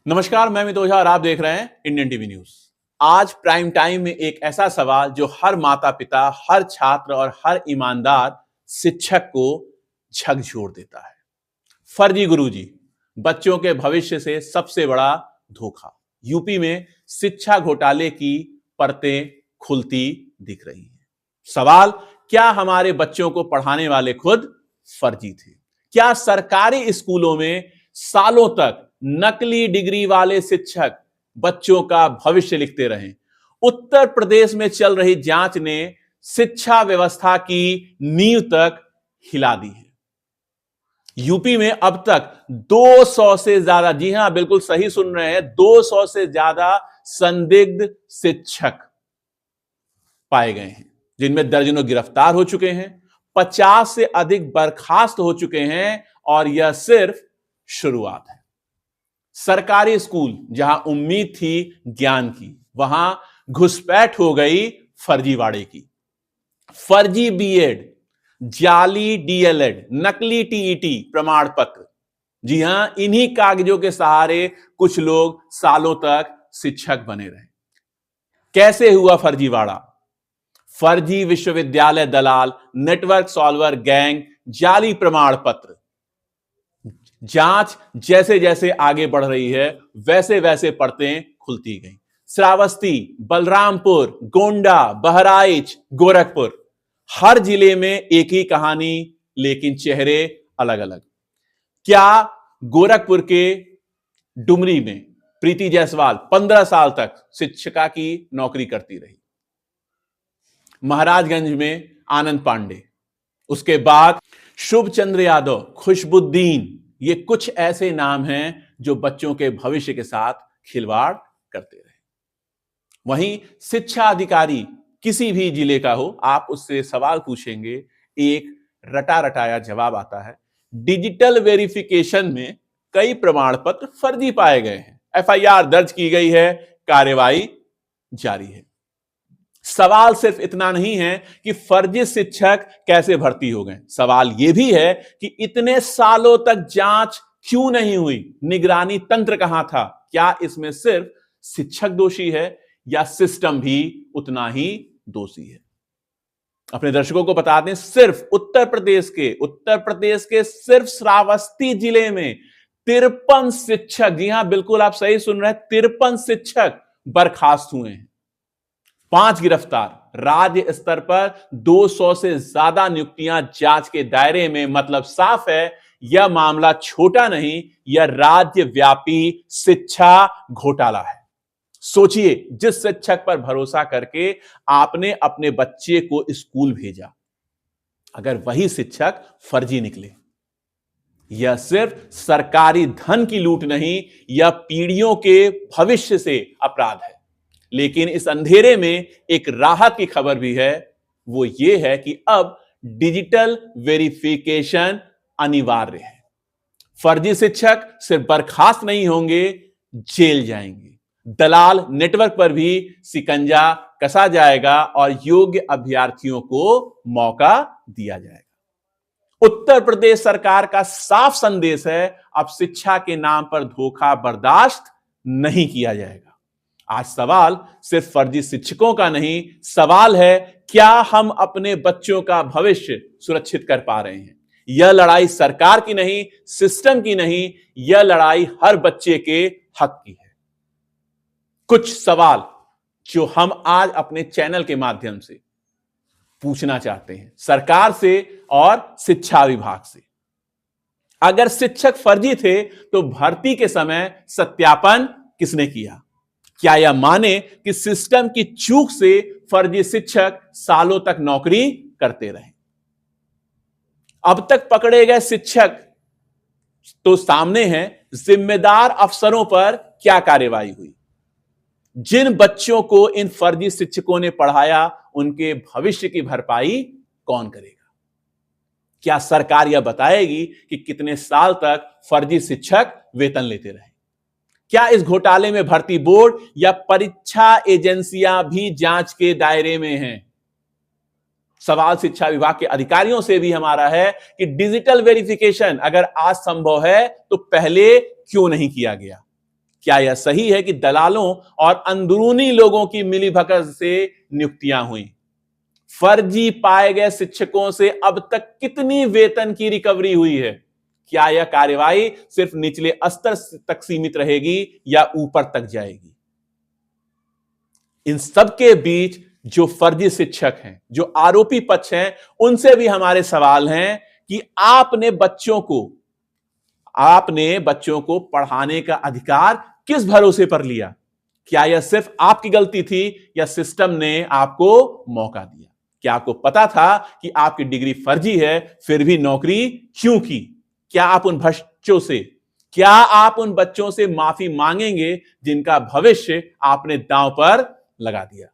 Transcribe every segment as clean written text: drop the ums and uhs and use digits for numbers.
नमस्कार, मैं मितोजा और आप देख रहे हैं इंडियन टीवी न्यूज। आज प्राइम टाइम में एक ऐसा सवाल जो हर माता पिता, हर छात्र और हर ईमानदार शिक्षक को झकझोर देता है। फर्जी गुरुजी, बच्चों के भविष्य से सबसे बड़ा धोखा। यूपी में शिक्षा घोटाले की परतें खुलती दिख रही हैं। सवाल, क्या हमारे बच्चों को पढ़ाने वाले खुद फर्जी थे? क्या सरकारी स्कूलों में सालों तक नकली डिग्री वाले शिक्षक बच्चों का भविष्य लिखते रहे? उत्तर प्रदेश में चल रही जांच ने शिक्षा व्यवस्था की नींव तक हिला दी है। यूपी में अब तक 200 से ज्यादा, जी हां बिल्कुल सही सुन रहे हैं, 200 से ज्यादा संदिग्ध शिक्षक पाए गए हैं, जिनमें दर्जनों गिरफ्तार हो चुके हैं, 50 से अधिक बर्खास्त हो चुके हैं और यह सिर्फ शुरुआत है। सरकारी स्कूल जहां उम्मीद थी ज्ञान की, वहां घुसपैठ हो गई फर्जीवाड़े की। फर्जी बीएड, जाली डीएलएड, नकली टीईटी प्रमाण पत्र, जी हां इन्हीं कागजों के सहारे कुछ लोग सालों तक शिक्षक बने रहे। कैसे हुआ फर्जीवाड़ा? फर्जी विश्वविद्यालय दलाल, नेटवर्क सॉल्वर गैंग, जाली प्रमाण पत्र। जांच जैसे जैसे आगे बढ़ रही है वैसे वैसे परतें खुलती गई। श्रावस्ती, बलरामपुर, गोंडा, बहराइच, गोरखपुर, हर जिले में एक ही कहानी, लेकिन चेहरे अलग अलग। क्या गोरखपुर के डुमरी में प्रीति जायसवाल 15 साल तक शिक्षिका की नौकरी करती रही? महाराजगंज में आनंद पांडे, उसके बाद शुभचंद्र यादव, खुशबुद्दीन, ये कुछ ऐसे नाम हैं जो बच्चों के भविष्य के साथ खिलवाड़ करते रहे। वहीं शिक्षा अधिकारी किसी भी जिले का हो, आप उससे सवाल पूछेंगे, एक रटा रटाया जवाब आता है। डिजिटल वेरिफिकेशन में कई प्रमाण पत्र फर्जी पाए गए हैं, एफआईआर दर्ज की गई है, कार्रवाई जारी है। सवाल सिर्फ इतना नहीं है कि फर्जी शिक्षक कैसे भर्ती हो गए, सवाल यह भी है कि इतने सालों तक जांच क्यों नहीं हुई, निगरानी तंत्र कहां था? क्या इसमें सिर्फ शिक्षक दोषी है या सिस्टम भी उतना ही दोषी है? अपने दर्शकों को बता दें, सिर्फ उत्तर प्रदेश के सिर्फ श्रावस्ती जिले में 53 शिक्षक, जी हां बिल्कुल आप सही सुन रहे हैं, 53 शिक्षक बर्खास्त हुए हैं, 5 गिरफ्तार। राज्य स्तर पर 200 से ज्यादा नियुक्तियां जांच के दायरे में, मतलब साफ है यह मामला छोटा नहीं, यह राज्यव्यापी शिक्षा घोटाला है। सोचिए, जिस शिक्षक पर भरोसा करके आपने अपने बच्चे को स्कूल भेजा, अगर वही शिक्षक फर्जी निकले, यह सिर्फ सरकारी धन की लूट नहीं, यह पीढ़ियों के भविष्य से अपराध है। लेकिन इस अंधेरे में एक राहत की खबर भी है, वो ये है कि अब डिजिटल वेरिफिकेशन अनिवार्य है। फर्जी शिक्षक सिर्फ बर्खास्त नहीं होंगे, जेल जाएंगे। दलाल नेटवर्क पर भी शिकंजा कसा जाएगा और योग्य अभ्यर्थियों को मौका दिया जाएगा। उत्तर प्रदेश सरकार का साफ संदेश है, अब शिक्षा के नाम पर धोखा बर्दाश्त नहीं किया जाएगा। आज सवाल सिर्फ फर्जी शिक्षकों का नहीं, सवाल है क्या हम अपने बच्चों का भविष्य सुरक्षित कर पा रहे हैं? यह लड़ाई सरकार की नहीं, सिस्टम की नहीं, यह लड़ाई हर बच्चे के हक की है। कुछ सवाल जो हम आज अपने चैनल के माध्यम से पूछना चाहते हैं सरकार से और शिक्षा विभाग से। अगर शिक्षक फर्जी थे तो भर्ती के समय सत्यापन किसने किया? क्या यह माने कि सिस्टम की चूक से फर्जी शिक्षक सालों तक नौकरी करते रहे? अब तक पकड़े गए शिक्षक तो सामने हैं, जिम्मेदार अफसरों पर क्या कार्रवाई हुई? जिन बच्चों को इन फर्जी शिक्षकों ने पढ़ाया, उनके भविष्य की भरपाई कौन करेगा? क्या सरकार यह बताएगी कि कितने साल तक फर्जी शिक्षक वेतन लेते रहे? क्या इस घोटाले में भर्ती बोर्ड या परीक्षा एजेंसियां भी जांच के दायरे में हैं? सवाल शिक्षा विभाग के अधिकारियों से भी हमारा है कि डिजिटल वेरिफिकेशन अगर आज संभव है तो पहले क्यों नहीं किया गया? क्या यह सही है कि दलालों और अंदरूनी लोगों की मिलीभगत से नियुक्तियां हुई? फर्जी पाए गए शिक्षकों से अब तक कितनी वेतन की रिकवरी हुई है? क्या यह कार्यवाही सिर्फ निचले स्तर तक सीमित रहेगी या ऊपर तक जाएगी? इन सबके बीच जो फर्जी शिक्षक हैं, जो आरोपी पक्ष हैं, उनसे भी हमारे सवाल हैं कि आपने बच्चों को पढ़ाने का अधिकार किस भरोसे पर लिया? क्या यह सिर्फ आपकी गलती थी या सिस्टम ने आपको मौका दिया? क्या आपको पता था कि आपकी डिग्री फर्जी है, फिर भी नौकरी क्यों की? क्या आप उन बच्चों से माफी मांगेंगे जिनका भविष्य आपने दांव पर लगा दिया?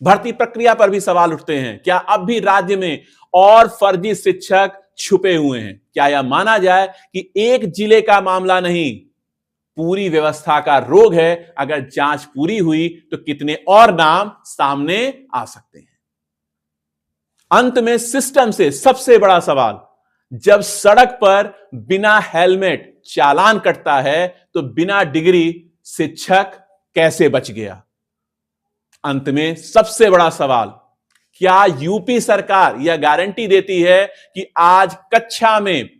भर्ती प्रक्रिया पर भी सवाल उठते हैं। क्या अब भी राज्य में और फर्जी शिक्षक छुपे हुए हैं? क्या यह माना जाए कि एक जिले का मामला नहीं, पूरी व्यवस्था का रोग है? अगर जांच पूरी हुई तो कितने और नाम सामने आ सकते हैं? अंत में सिस्टम से सबसे बड़ा सवाल, जब सड़क पर बिना हेलमेट चालान कटता है तो बिना डिग्री शिक्षक कैसे बच गया? अंत में सबसे बड़ा सवाल, क्या यूपी सरकार यह गारंटी देती है कि आज कक्षा में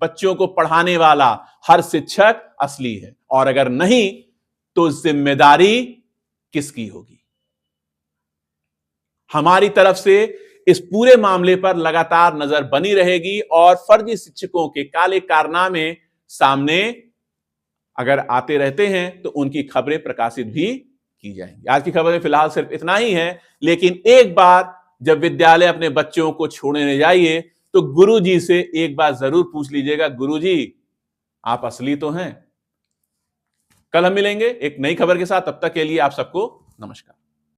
बच्चों को पढ़ाने वाला हर शिक्षक असली है? और अगर नहीं तो जिम्मेदारी किसकी होगी? हमारी तरफ से इस पूरे मामले पर लगातार नजर बनी रहेगी और फर्जी शिक्षकों के काले कारनामे सामने अगर आते रहते हैं तो उनकी खबरें प्रकाशित भी की जाएंगी। आज की खबरें फिलहाल सिर्फ इतना ही है, लेकिन एक बार जब विद्यालय अपने बच्चों को छोड़ने जाइए तो गुरुजी से एक बार जरूर पूछ लीजिएगा, गुरुजी आप असली तो हैं? कल हम मिलेंगे एक नई खबर के साथ, तब तक के लिए आप सबको नमस्कार।